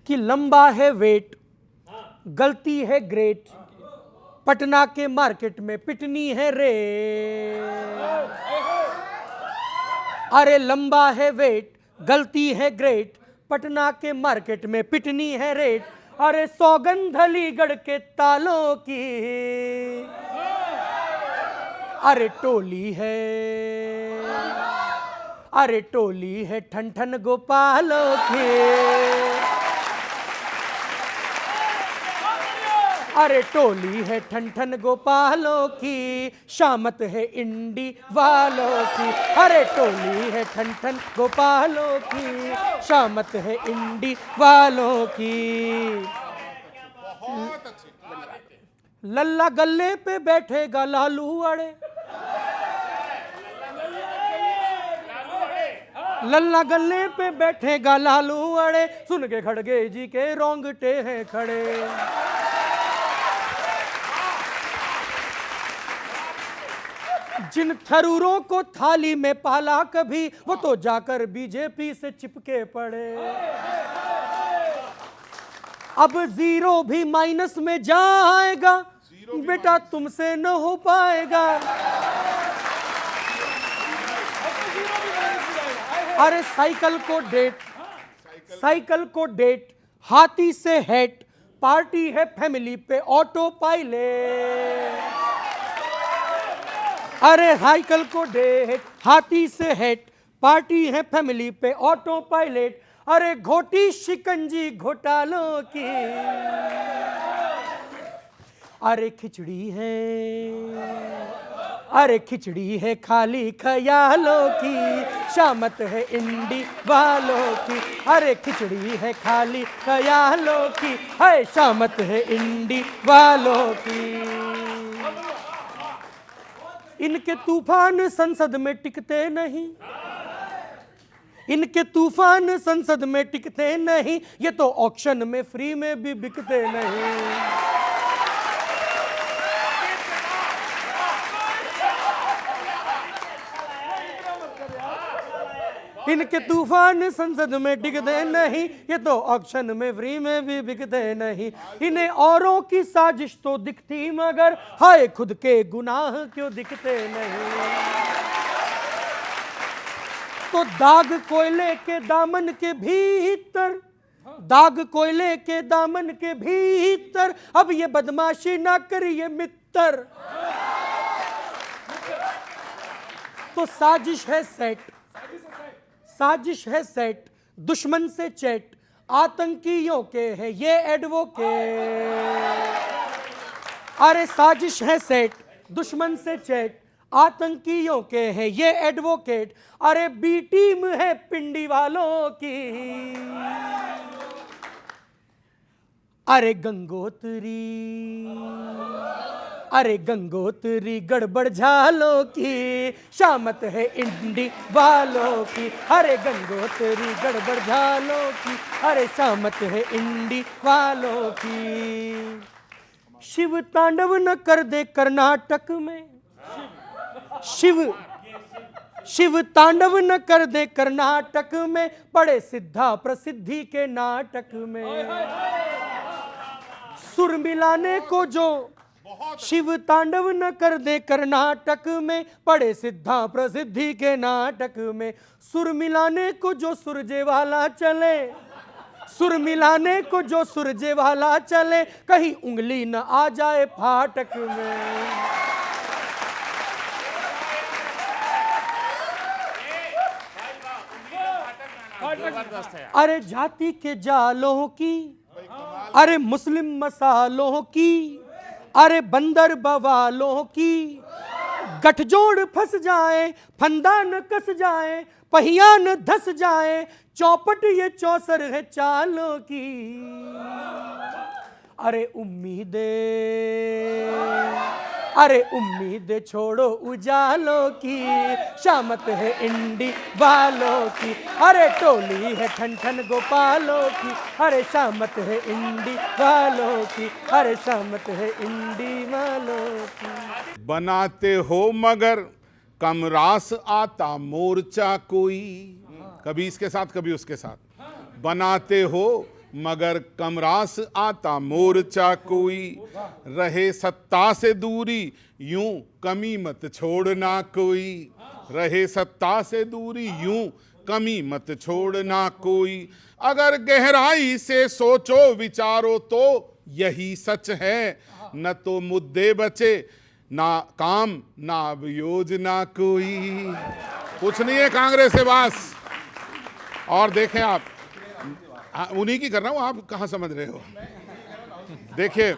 कि लंबा है वेट, गलती है ग्रेट, पटना के मार्केट में पिटनी है रे। अरे लंबा है वेट, गलती है ग्रेट, पटना के मार्केट में पिटनी है रेट। अरे सौगंध अलीगढ़ के तालों की, अरे टोली है, अरे टोली है ठन ठन गोपालों की, अरे टोली है ठन ठन गोपालों की, शामत है इंडी वालों की। अरे टोली है ठन ठन गोपालों की, शामत है इंडी वालों की। लल्ला गल्ले पे बैठेगा लालू अड़े, लल्ला गल्ले पे बैठेगा लालू अड़े, सुन के खड़गे जी के रोंगटे हैं खड़े। जिन थरूरों को थाली में पाला कभी, वो तो जाकर बीजेपी से चिपके पड़े। अब जीरो भी माइनस में जाएगा, बेटा तुमसे न हो पाएगा। अरे साइकिल को डेट, साइकिल को डेट, हाथी से हेट, पार्टी है फैमिली पे ऑटो पायलट। अरे साइकिल को डेट, हाथी से हेट, पार्टी है फैमिली पे ऑटो पायलट। अरे घोटी शिकंजी घोटालों की, अरे खिचड़ी है, अरे खिचड़ी है खाली ख्यालों की, शामत है इंडी वालों की। अरे खिचड़ी है खाली ख्यालों की, है शामत है इंडी वालों की। इनके तूफान संसद में टिकते नहीं, इनके तूफान संसद में टिकते नहीं, ये तो ऑक्शन में फ्री में भी बिकते नहीं। इनके तूफान संसद में टिकते नहीं, ये तो ऑक्शन में फ्री में भी बिकते नहीं। इन्हें औरों की साजिश तो दिखती मगर, हाय खुद के गुनाह क्यों दिखते नहीं। तो दाग कोयले के दामन के भीतर, दाग कोयले के दामन के भीतर, अब ये बदमाशी ना करिए मित्र। तो साजिश है सेट, साजिश है सेट, दुश्मन से चैट, आतंकियों के हैं ये एडवोकेट। अरे साजिश है सेट, दुश्मन से चैट, आतंकियों के हैं ये एडवोकेट। अरे बी टीम है पिंडी वालों की, अरे गंगोत्री, अरे गंगोत्री गड़बड़ झालों की, शामत है इंडी वालों की। अरे गंगोत्री गड़बड़ झालों की, अरे शामत है इंडी वालों की। शिव तांडव न कर दे कर्नाटक में, शिव तांडव न कर दे कर्नाटक में, पड़े सिद्धा प्रसिद्धि के नाटक में। सुर मिलाने को जो शिव तांडव न कर दे कर्नाटक में, पड़े सिद्धा प्रसिद्धि के नाटक में। सुर मिलाने को जो सुरजे वाला चले, सुर मिलाने को जो सुरजे वाला चले, कहीं उंगली न आ जाए फाटक में। अरे जाति के जालों की, अरे मुस्लिम मसालों की, अरे बंदर बवालों की, गठजोड़ फंस जाए, फंदा न कस जाए, पहिया न धस जाए, चौपट ये चौसर है चालों की। अरे उम्मीदें, अरे उम्मीदें छोड़ो उजालों की, शामत है इंडी वालों की। अरे टोली है ठन ठन गोपालों की, अरे शामत है इंडी वालों की, अरे शामत है इंडी वालों की। बनाते हो मगर कम रास आता मोर्चा कोई, कभी इसके साथ कभी उसके साथ। बनाते हो मगर कमरास आता मोर्चा कोई, रहे सत्ता से दूरी यूं कमी मत छोड़ना कोई, रहे सत्ता से दूरी यूं कमी मत छोड़ना कोई। अगर गहराई से सोचो विचारो तो यही सच है, न तो मुद्दे बचे ना काम ना अब योजना कोई। कुछ नहीं है कांग्रेस से बस। और देखें आप, उन्हीं की कर रहा हूं, आप कहां समझ रहे हो। देखिए,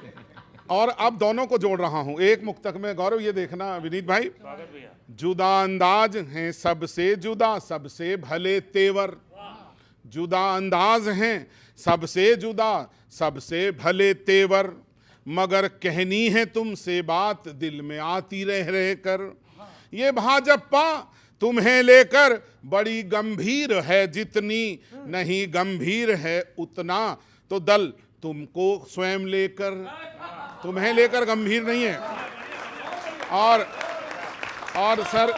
और अब दोनों को जोड़ रहा हूं एक मुक्तक में। गौरव ये देखना विनीत भाई, जुदा अंदाज हैं सबसे जुदा सबसे भले तेवर, जुदा अंदाज हैं सबसे जुदा सबसे भले तेवर, मगर कहनी है तुमसे बात दिल में आती रह रह कर। ये भाजपा तुम्हें लेकर बड़ी गंभीर है, जितनी नहीं गंभीर है उतना तो दल तुमको स्वयं लेकर, तुम्हें लेकर गंभीर नहीं है। और सर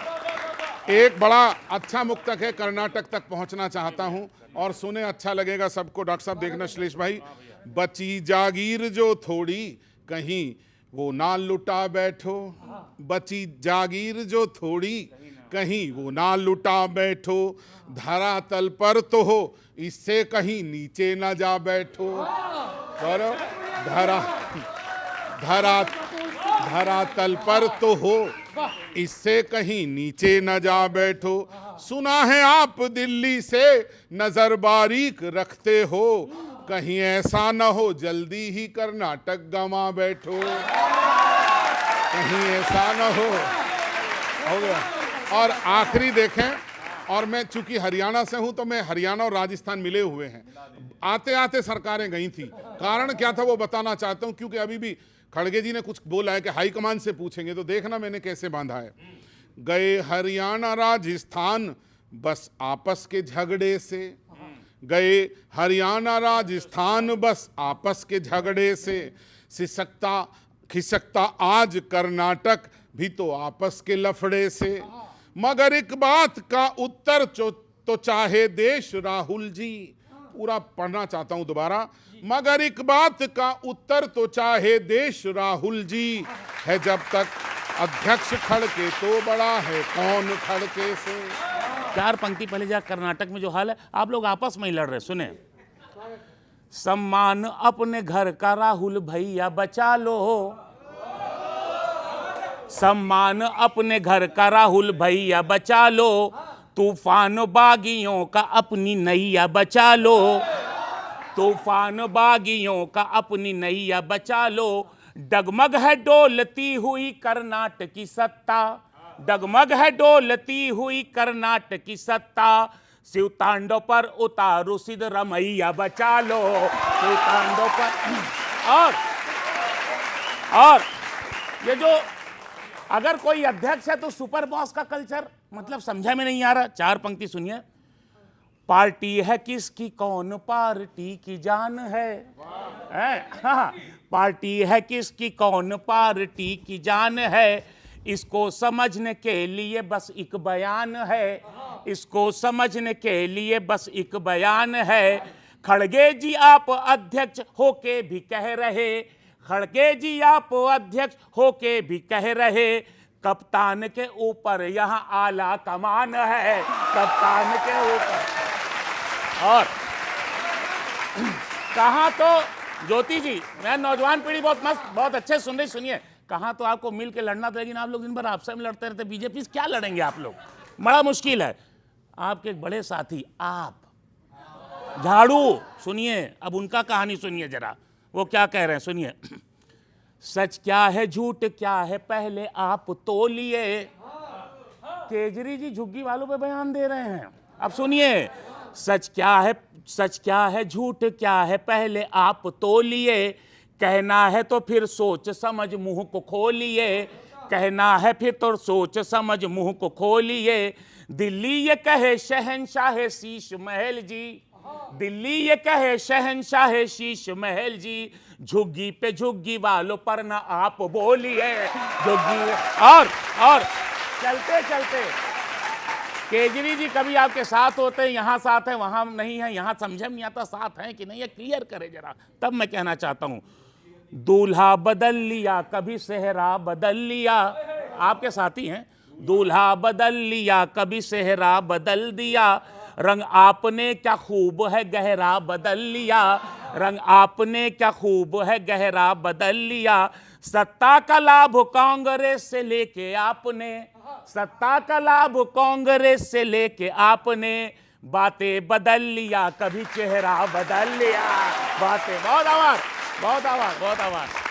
एक बड़ा अच्छा मुक्तक है, कर्नाटक तक पहुंचना चाहता हूं और सुने, अच्छा लगेगा सबको। डॉक्टर साहब देखना श्लेष भाई, बची जागीर जो थोड़ी कहीं वो ना लुटा बैठो, बची जागीर जो थोड़ी कहीं वो ना लुटा बैठो, धरातल पर तो हो इससे कहीं नीचे ना जा बैठो। करो धरातल पर तो हो इससे कहीं नीचे न जा बैठो। सुना है आप दिल्ली से नजर बारीक रखते हो, कहीं ऐसा न हो जल्दी ही कर्नाटक गंवा बैठो, कहीं ऐसा न हो गया। और आखिरी देखें, और मैं चूंकि हरियाणा से हूं तो मैं हरियाणा और राजस्थान मिले हुए हैं, आते आते सरकारें गई थी। कारण क्या था वो बताना चाहता हूं, क्योंकि अभी भी खड़गे जी ने कुछ बोला है कि हाईकमान से पूछेंगे, तो देखना मैंने कैसे बांधा है। गए हरियाणा राजस्थान बस आपस के झगड़े से, गए हरियाणा राजस्थान बस आपस के झगड़े से, खिसकता आज कर्नाटक भी तो आपस के लफड़े से। मगर एक बात का उत्तर तो चाहे देश राहुल जी, पूरा पढ़ना चाहता हूं दोबारा, मगर एक बात का उत्तर तो चाहे देश राहुल जी, है जब तक अध्यक्ष खड़के तो बड़ा है कौन खड़के से। 4 पंक्ति पहले जा, कर्नाटक में जो हाल है, आप लोग आपस में ही लड़ रहे, सुने। सम्मान अपने घर का राहुल भैया बचा लो, सम्मान अपने घर का राहुल भैया बचा लो, तूफान बागियों का अपनी नैया बचा लो, तूफान बागियों का अपनी नैया बचा लो। डगमग है डोलती हुई कर्नाटक की सत्ता, डगमग है डोलती हुई कर्नाटक की सत्ता, शिव तांडव पर उतारू सिद्ध रमैया बचा लो, शिव तांडव पर। और ये जो अगर कोई अध्यक्ष है तो सुपर बॉस का कल्चर, मतलब समझा में नहीं आ रहा। 4 पंक्ति सुनिए। पार्टी है किसकी कौन पार्टी की जान है, हाँ, पार्टी है किसकी कौन पार्टी की जान है, इसको समझने के लिए बस एक बयान है, इसको समझने के लिए बस एक बयान है। खड़गे जी आप अध्यक्ष होके भी कह रहे, खड़गे जी आप अध्यक्ष होके भी कह रहे, कप्तान के ऊपर यहां आला कमान है, कप्तान के ऊपर। और कहां तो ज्योति जी, मैं नौजवान पीढ़ी बहुत मस्त बहुत अच्छे सुन रही, सुनिए। कहां तो आपको मिल के लड़ना था, लेकिन आप लोग दिन भर आपसे में लड़ते रहते, बीजेपी से क्या लड़ेंगे आप लोग, बड़ा मुश्किल है। आपके एक बड़े साथी आप झाड़ू, सुनिए अब उनका कहानी सुनिए जरा, वो क्या कह रहे हैं सुनिए। सच क्या है झूठ क्या है पहले आप तोलिए, केजरी जी झुग्गी वालों पे बयान दे रहे हैं, अब सुनिए। सच क्या है झूठ क्या है पहले आप तोलिए, कहना है तो फिर सोच समझ मुंह को खोलिए, कहना है फिर तो सोच समझ मुंह को खोलिए। दिल्ली ये कहे शहंशाह शीश महल जी, दिल्ली ये कहे शहंशाह शीश महल जी, झुग्गी पे झुग्गी वालों पर ना आप बोलिए, झुग्गी। और चलते चलते केजरी जी कभी आपके साथ होते हैं, यहाँ साथ है वहाँ नहीं है, यहाँ समझ में नहीं आता साथ है कि नहीं है, क्लियर करे जरा, तब मैं कहना चाहता हूँ। दूल्हा बदल लिया कभी सेहरा बदल लिया, आपके साथी हैं। दूल्हा बदल लिया कभी सेहरा बदल दिया, रंग आपने क्या खूब है गहरा बदल लिया, रंग आपने क्या खूब है गहरा बदल लिया। सत्ता का लाभ कांग्रेस से लेके आपने, सत्ता का लाभ कांग्रेस से लेके आपने, बातें बदल लिया कभी चेहरा बदल लिया। बातें, बहुत आवाज, बहुत आवाज, बहुत आवाज।